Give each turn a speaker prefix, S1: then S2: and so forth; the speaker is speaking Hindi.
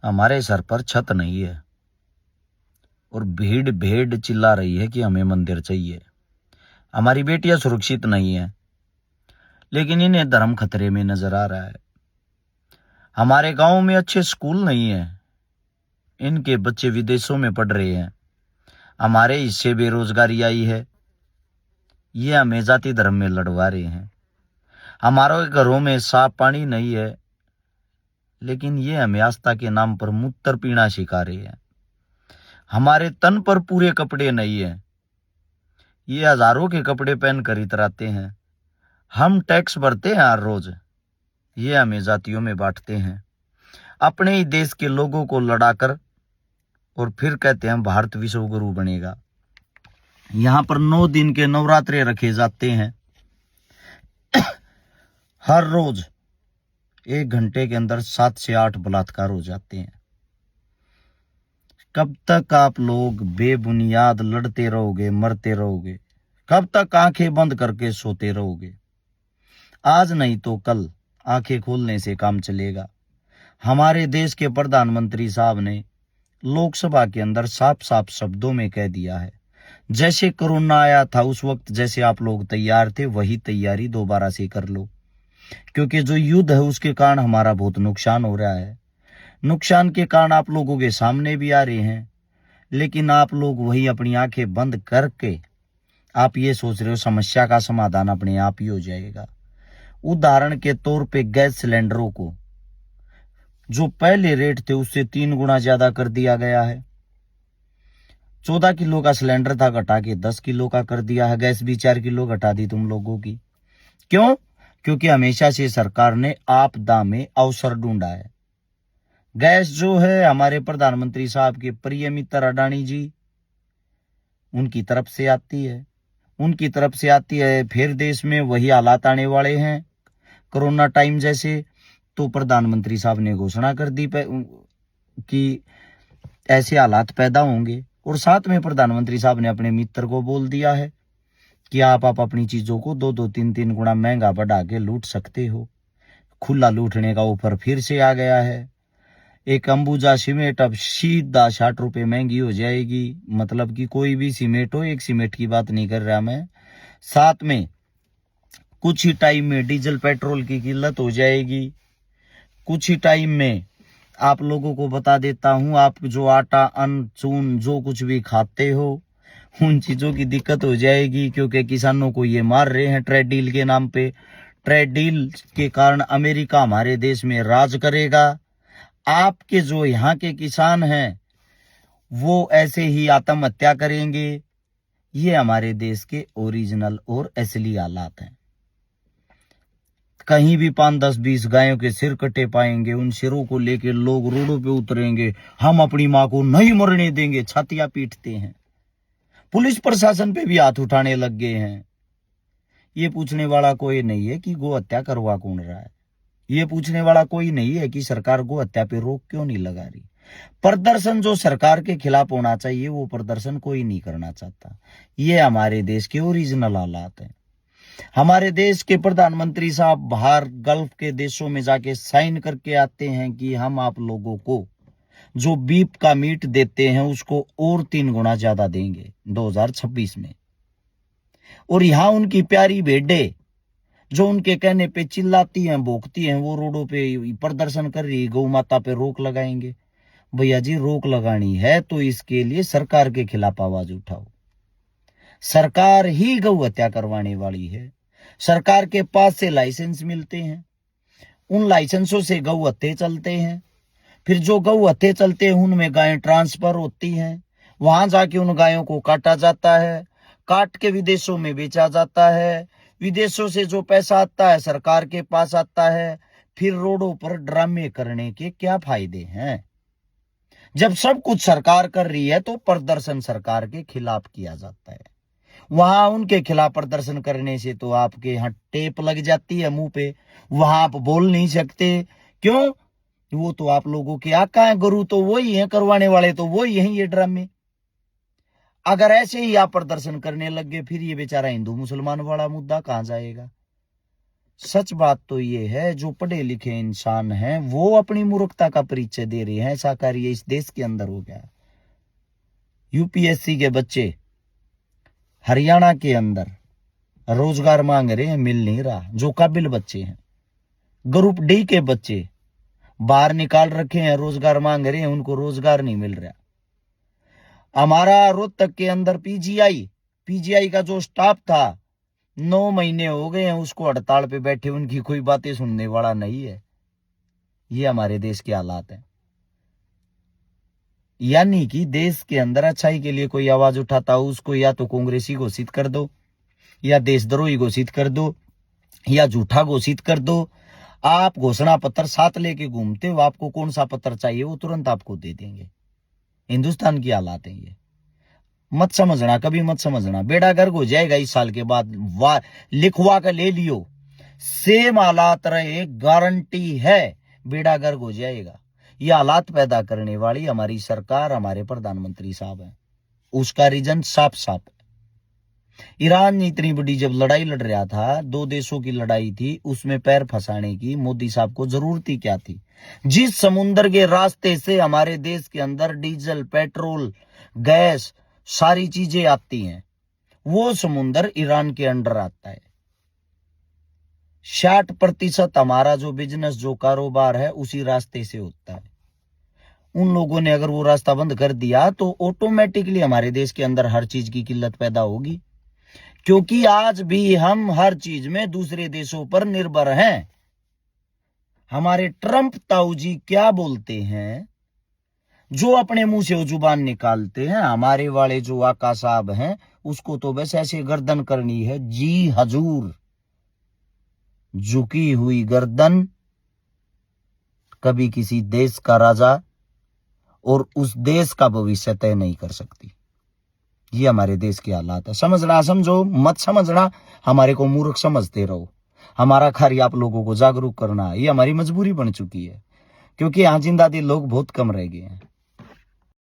S1: हमारे सर पर छत नहीं है और भीड़ भेड़ चिल्ला रही है कि हमें मंदिर चाहिए। हमारी बेटियां सुरक्षित नहीं है, लेकिन इन्हें धर्म खतरे में नजर आ रहा है। हमारे गांव में अच्छे स्कूल नहीं है, इनके बच्चे विदेशों में पढ़ रहे हैं। हमारे हिस्से बेरोजगारी आई है, ये हमें जाति धर्म में लड़वा रहे हैं। हमारे घरों में साफ पानी नहीं है, लेकिन ये हमें आस्था के नाम पर मूत्र पीना सिखा रहे हैं। हमारे तन पर पूरे कपड़े नहीं है, ये हजारों के कपड़े पहन कर इतराते हैं। हम टैक्स भरते हैं हर रोज, ये हमें जातियों में बांटते हैं। अपने ही देश के लोगों को लड़ाकर और फिर कहते हैं भारत विश्व गुरु बनेगा। यहाँ पर 9 दिन के नवरात्रे रखे जाते हैं। हर रोज 1 घंटे के अंदर 7 से 8 बलात्कार हो जाते हैं। कब तक आप लोग बेबुनियाद लड़ते रहोगे, मरते रहोगे? कब तक आंखें बंद करके सोते रहोगे? आज नहीं तो कल आंखें खोलने से काम चलेगा। हमारे देश के प्रधानमंत्री साहब ने लोकसभा के अंदर साफ साफ शब्दों में कह दिया है, जैसे कोरोना आया था उस वक्त जैसे आप लोग तैयार थे, वही तैयारी दोबारा से कर लो, क्योंकि जो युद्ध है उसके कारण हमारा बहुत नुकसान हो रहा है। नुकसान के कारण आप लोगों के सामने भी आ रहे हैं, लेकिन आप लोग वही अपनी आंखें बंद करके आप ये सोच रहे हो समस्या का समाधान अपने आप ही हो जाएगा। उदाहरण के तौर पे गैस सिलेंडरों को जो पहले रेट थे उससे 3 गुना ज्यादा कर दिया गया है। 14 किलो का सिलेंडर था, घटा के 10 किलो का कर दिया है। गैस भी 4 किलो घटा दी तुम लोगों की। क्यों? क्योंकि हमेशा से सरकार ने आपदा में अवसर ढूंढा है। गैस जो है हमारे प्रधानमंत्री साहब के प्रिय मित्र अडानी जी, उनकी तरफ से आती है, उनकी तरफ से आती है। फिर देश में वही हालात आने वाले हैं कोरोना टाइम जैसे। तो प्रधानमंत्री साहब ने घोषणा कर दी कि ऐसे हालात पैदा होंगे, और साथ में प्रधानमंत्री साहब ने अपने मित्र को बोल दिया है कि आप अपनी चीजों को 2-2, 3-3 गुना महंगा बढ़ा के लूट सकते हो। खुला लूटने का ऑफर फिर से आ गया है। एक अंबुजा सीमेंट अब सीधा 60 रुपए महंगी हो जाएगी। मतलब कि कोई भी सीमेंट हो, एक सीमेंट की बात नहीं कर रहा मैं। साथ में कुछ ही टाइम में डीजल पेट्रोल की किल्लत हो जाएगी। कुछ ही टाइम में आप लोगों को बता देता हूं, आप जो आटा, अन्न, चून जो कुछ भी खाते हो उन चीजों की दिक्कत हो जाएगी, क्योंकि किसानों को ये मार रहे हैं ट्रेड डील के नाम पे। ट्रेड डील के कारण अमेरिका हमारे देश में राज करेगा। आपके जो यहाँ के किसान हैं वो ऐसे ही आत्महत्या करेंगे। ये हमारे देश के ओरिजिनल और असली हालात हैं। कहीं भी 5, 10, 20 गायों के सिर कटे पाएंगे, उन सिरों को लेकर लोग रोडों पे उतरेंगे। हम अपनी मां को नहीं मरने देंगे, छातियां पीटते हैं। पुलिस प्रशासन पे भी हाथ उठाने लग गए हैं। ये पूछने वाला कोई नहीं है कि गो हत्या करवा कौन रहा है। ये पूछने वाला कोई नहीं है कि सरकार गो हत्या पे रोक क्यों नहीं लगा रही। प्रदर्शन जो सरकार के खिलाफ होना चाहिए वो प्रदर्शन कोई नहीं करना चाहता। ये हमारे देश के ओरिजिनल हालात हैं। हमारे देश के प्रधानमंत्री साहब बाहर गल्फ के देशों में जाके साइन करके आते हैं कि हम आप लोगों को जो बीफ का मीट देते हैं उसको और 3 गुना ज्यादा देंगे 2026 में। और यहां उनकी प्यारी भेड़ें जो उनके कहने पे चिल्लाती हैं, भोंकती हैं, वो रोडों पे प्रदर्शन कर रही गौ माता पे रोक लगाएंगे। भैया जी, रोक लगानी है तो इसके लिए सरकार के खिलाफ आवाज उठाओ। सरकार ही गौ हत्या करवाने वाली है। सरकार के पास से लाइसेंस मिलते हैं, उन लाइसेंसों से गौ हत्या चलते हैं। फिर जो गौ हत्या चलते हैं उनमें गायें ट्रांसफर होती हैं, वहां जाके उन गायों को काटा जाता है, काट के विदेशों में बेचा जाता है। विदेशों से जो पैसा आता है सरकार के पास आता है। फिर रोडों पर ड्रामे करने के क्या फायदे हैं? जब सब कुछ सरकार कर रही है तो प्रदर्शन सरकार के खिलाफ किया जाता है। वहां उनके खिलाफ प्रदर्शन करने से तो आपके यहाँ टेप लग जाती है मुंह पे, वहां आप बोल नहीं सकते। क्यों? वो तो आप लोगों के आका है, गुरु तो वही है, करवाने वाले तो वही हैं ये ड्रामे। अगर ऐसे ही आप प्रदर्शन करने लग गए फिर ये बेचारा हिंदू मुसलमान वाला मुद्दा कहां जाएगा? सच बात तो ये है, जो पढ़े लिखे इंसान हैं वो अपनी मूर्खता का परिचय दे रहे हैं। ऐसा कार्य इस देश के अंदर हो गया। यूपीएससी के बच्चे हरियाणा के अंदर रोजगार मांग रहे हैं, मिल नहीं रहा। जो काबिल बच्चे हैं, ग्रुप डी के बच्चे बाहर निकाल रखे हैं, रोजगार मांग रहे हैं, उनको रोजगार नहीं मिल रहा। हमारा रोहतक के अंदर पीजीआई का जो स्टाफ था, 9 महीने हो गए हैं उसको हड़ताल पे बैठे, उनकी कोई बातें सुनने वाला नहीं है। ये हमारे देश के हालात हैं। यानी कि देश के अंदर अच्छाई के लिए कोई आवाज उठाता हो, उसको या तो कांग्रेसी घोषित कर दो, या देशद्रोही घोषित कर दो, या झूठा घोषित कर दो। आप घोषणा पत्र साथ लेके घूमते हो, आपको कौन सा पत्र चाहिए वो तुरंत आपको दे देंगे। हिंदुस्तान की हालात है ये। मत समझना, कभी मत समझना, बेड़ा गर्क हो जाएगा इस साल के बाद। लिखवा कर ले लियो, सेम हालात रहे, गारंटी है बेड़ा गर्क हो जाएगा। ये हालात पैदा करने वाली हमारी सरकार, हमारे प्रधानमंत्री साहब हैं। उसका रीजन साफ साफ है। ईरान इतनी बड़ी जब लड़ाई लड़ रहा था, 2 देशों की लड़ाई थी, उसमें पैर फंसाने की मोदी साहब को जरूरत ही क्या थी? जिस समुद्र के रास्ते से हमारे देश के अंदर डीजल, पेट्रोल, गैस सारी चीजें आती हैं, वो समुद्र ईरान के अंडर आता है। 60% हमारा जो बिजनेस, जो कारोबार है, उसी रास्ते से होता है। उन लोगों ने अगर वो रास्ता बंद कर दिया तो ऑटोमेटिकली हमारे देश के अंदर हर चीज की किल्लत पैदा होगी, क्योंकि आज भी हम हर चीज में दूसरे देशों पर निर्भर हैं। हमारे ट्रंप ताऊ जी क्या बोलते हैं, जो अपने मुंह से वो जुबान निकालते हैं, हमारे वाले जो आका साहब हैं उसको तो बस ऐसे गर्दन करनी है। जी हजूर, झुकी हुई गर्दन कभी किसी देश का राजा और उस देश का भविष्य तय नहीं कर सकती। ये हमारे देश के हालात है। समझना समझो, मत समझना हमारे को मूर्ख समझते रहो। हमारा कार्य आप लोगों को जागरूक करना, ये हमारी मजबूरी बन चुकी है, क्योंकि यहाँ जिंदा दिल लोग बहुत कम रह गए हैं।